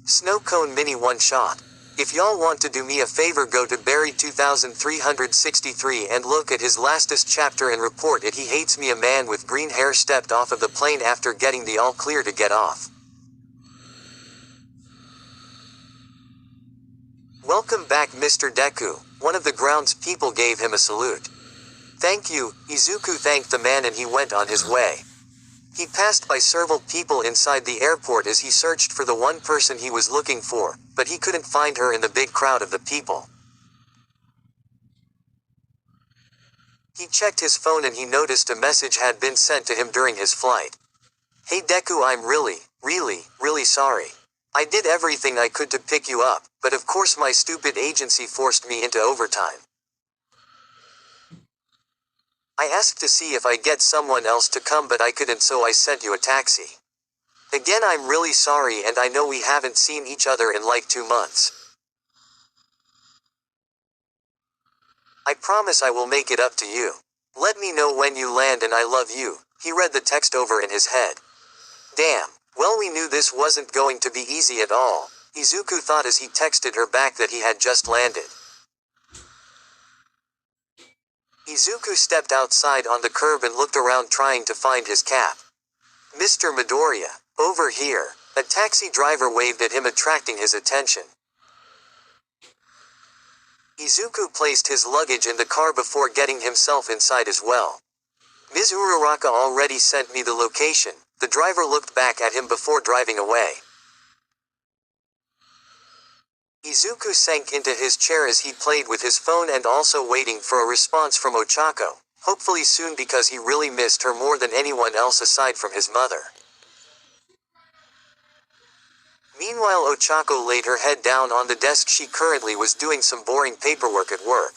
Snow Cone Mini One Shot. If y'all want to do me a favor, go to Barry 2363 and look at his lastest chapter and report it. He hates me. A man with green hair stepped off of the plane after getting the all clear to get off. Welcome back, Mr. Deku. One of the grounds people gave him a salute. Thank you, Izuku thanked the man and he went on his way. He passed by several people inside the airport as he searched for the one person he was looking for, but he couldn't find her in the big crowd of the people. He checked his phone and he noticed a message had been sent to him during his flight. Hey Deku, I'm really sorry. I did everything I could to pick you up, but of course my stupid agency forced me into overtime. I asked to see if I get someone else to come but I couldn't, so I sent you a taxi. Again, I'm really sorry and I know we haven't seen each other in like 2 months. I promise I will make it up to you. Let me know when you land and I love you. He read the text over in his head. Damn, well we knew this wasn't going to be easy at all, Izuku thought as he texted her back that he had just landed. Izuku stepped outside on the curb and looked around trying to find his cap. Mr. Midoriya, over here. A taxi driver waved at him, attracting his attention. Izuku placed his luggage in the car before getting himself inside as well. Ms. Uraraka already sent me the location. The driver looked back at him before driving away. Izuku sank into his chair as he played with his phone and also waiting for a response from Ochako, hopefully soon because he really missed her more than anyone else aside from his mother. Meanwhile, Ochako laid her head down on the desk. She currently was doing some boring paperwork at work.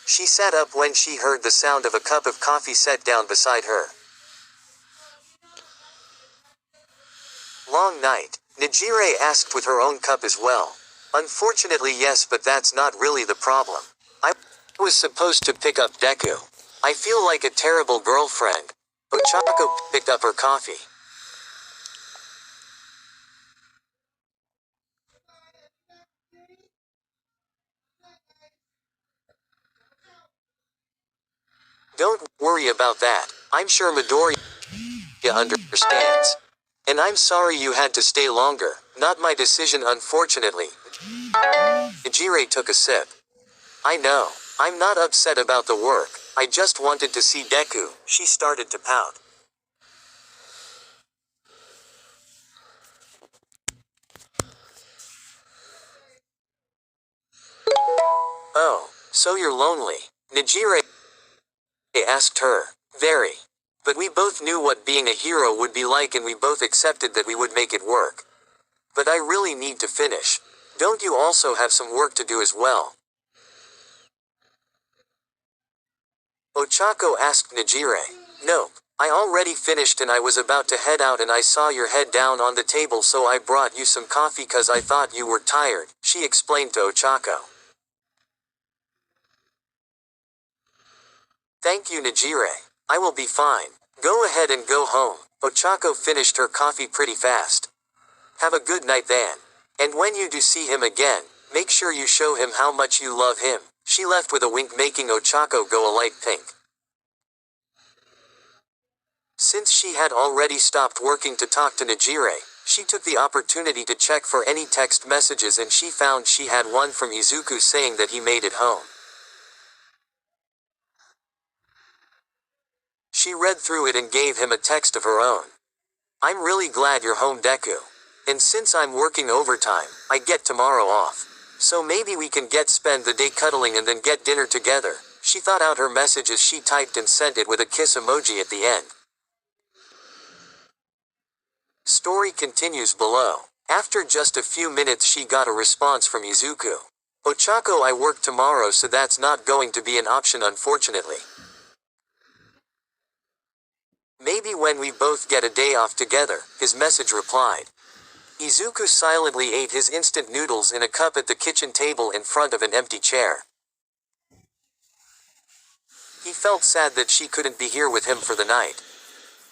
She sat up when she heard the sound of a cup of coffee set down beside her. Long night? Nejire asked with her own cup as well. Unfortunately yes, but that's not really the problem. I was supposed to pick up Deku. I feel like a terrible girlfriend. Ochako picked up her coffee. Don't worry about that. I'm sure Midoriya understands. And I'm sorry you had to stay longer. Not my decision, unfortunately. Nejire took a sip. I know. I'm not upset about the work. I just wanted to see Deku. She started to pout. Oh, so you're lonely? Nejire asked her. Very. But we both knew what being a hero would be like and we both accepted that we would make it work. But I really need to finish. Don't you also have some work to do as well? Ochako asked Nejire. Nope. I already finished and I was about to head out and I saw your head down on the table, so I brought you some coffee cause I thought you were tired, she explained to Ochako. Thank you, Nejire. I will be fine. Go ahead and go home. Ochako finished her coffee pretty fast. Have a good night then. And when you do see him again, make sure you show him how much you love him. She left with a wink, making Ochako go a light pink. Since she had already stopped working to talk to Nejire, she took the opportunity to check for any text messages and she found she had one from Izuku saying that he made it home. She read through it and gave him a text of her own. I'm really glad you're home, Deku. And since I'm working overtime, I get tomorrow off. So maybe we can spend the day cuddling and then get dinner together. She thought out her message as she typed and sent it with a kiss emoji at the end. Story continues below. After just a few minutes she got a response from Izuku. Ochako, I work tomorrow, so that's not going to be an option, unfortunately. Maybe when we both get a day off together, his message replied. Izuku silently ate his instant noodles in a cup at the kitchen table in front of an empty chair. He felt sad that she couldn't be here with him for the night.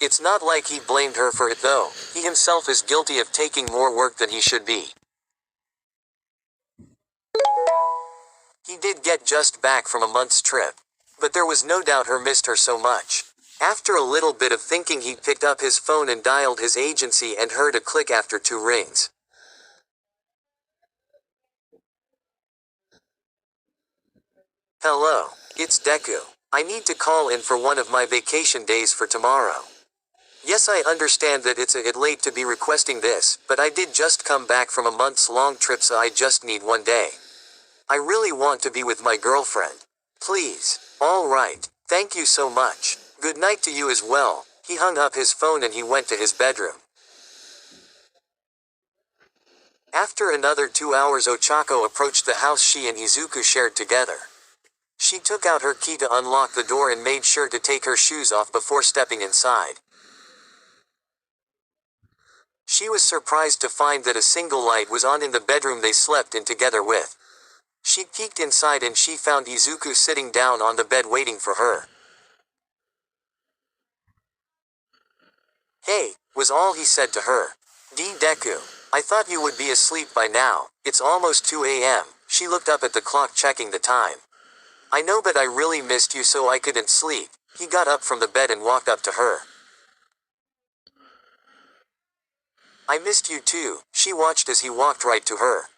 It's not like he blamed her for it though. He himself is guilty of taking more work than he should be. He did get just back from a month's trip. But there was no doubt her missed her so much. After a little bit of thinking, he picked up his phone and dialed his agency and heard a click after 2 rings. Hello, it's Deku. I need to call in for one of my vacation days for tomorrow. Yes, I understand that it's a bit late to be requesting this, but I did just come back from a month's long trip, so I just need one day. I really want to be with my girlfriend. Please. Alright, thank you so much. Good night to you as well. He hung up his phone and he went to his bedroom. After another 2 hours, Ochako approached the house she and Izuku shared together. She took out her key to unlock the door and made sure to take her shoes off before stepping inside. She was surprised to find that a single light was on in the bedroom they slept in together with. She peeked inside and she found Izuku sitting down on the bed waiting for her. "Hey," was all he said to her. Deku, I thought you would be asleep by now. It's almost 2 a.m. She looked up at the clock, checking the time. "I know, but I really missed you, so I couldn't sleep." He got up from the bed and walked up to her. "I missed you too." She watched as he walked right to her.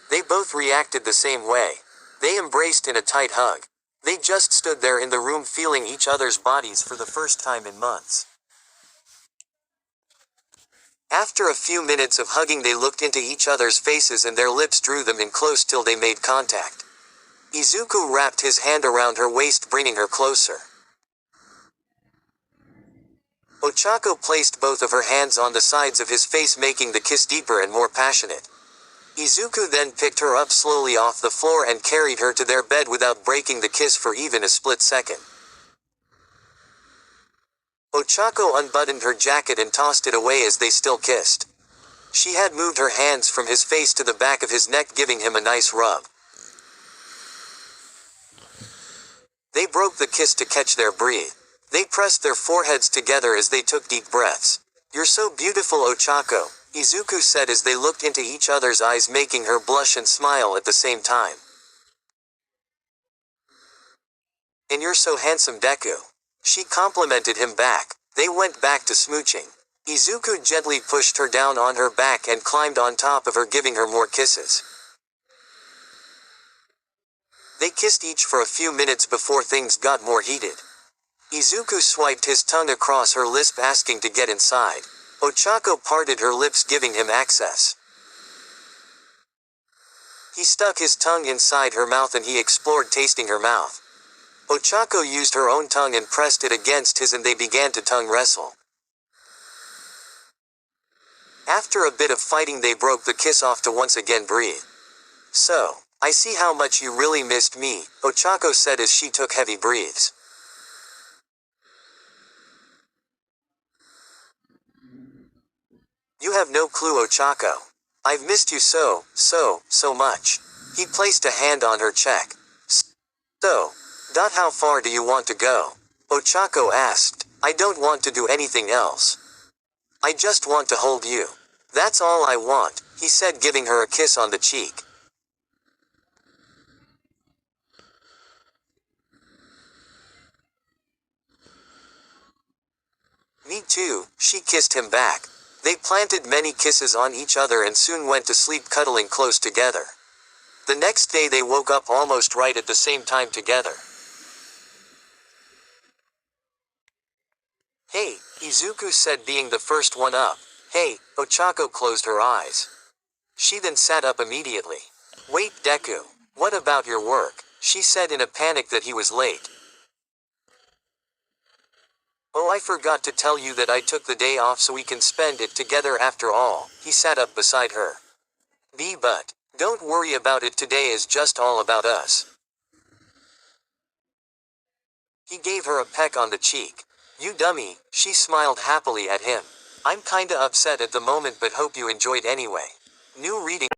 They both reacted the same way. They embraced in a tight hug. They just stood there in the room, feeling each other's bodies for the first time in months. After a few minutes of hugging, they looked into each other's faces and their lips drew them in close till they made contact. Izuku wrapped his hand around her waist, bringing her closer. Ochako placed both of her hands on the sides of his face, making the kiss deeper and more passionate. Izuku then picked her up slowly off the floor and carried her to their bed without breaking the kiss for even a split second. Ochako unbuttoned her jacket and tossed it away as they still kissed. She had moved her hands from his face to the back of his neck, giving him a nice rub. They broke the kiss to catch their breath. They pressed their foreheads together as they took deep breaths. "You're so beautiful, Ochako," Izuku said as they looked into each other's eyes, making her blush and smile at the same time. "And you're so handsome, Deku." She complimented him back. They went back to smooching. Izuku gently pushed her down on her back and climbed on top of her, giving her more kisses. They kissed each for a few minutes before things got more heated. Izuku swiped his tongue across her lips, asking to get inside. Ochako parted her lips, giving him access. He stuck his tongue inside her mouth and he explored, tasting her mouth. Ochako used her own tongue and pressed it against his, and they began to tongue wrestle. After a bit of fighting, they broke the kiss off to once again breathe. "So, I see how much you really missed me," Ochako said as she took heavy breaths. "You have no clue, Ochako. I've missed you so much." He placed a hand on her cheek. "So, how far do you want to go?" Ochako asked. "I don't want to do anything else. I just want to hold you. That's all I want," he said, giving her a kiss on the cheek. "Me too," she kissed him back. They planted many kisses on each other and soon went to sleep, cuddling close together. The next day they woke up almost right at the same time together. "Hey," Izuku said, being the first one up. "Hey," Ochako closed her eyes. She then sat up immediately. "Wait, Deku. What about your work?" she said in a panic that he was late. "Oh, I forgot to tell you that I took the day off so we can spend it together after all." He sat up beside her. But don't worry about it, today is just all about us." He gave her a peck on the cheek. "You dummy," she smiled happily at him. "I'm kinda upset at the moment, but hope you enjoyed anyway." New reading.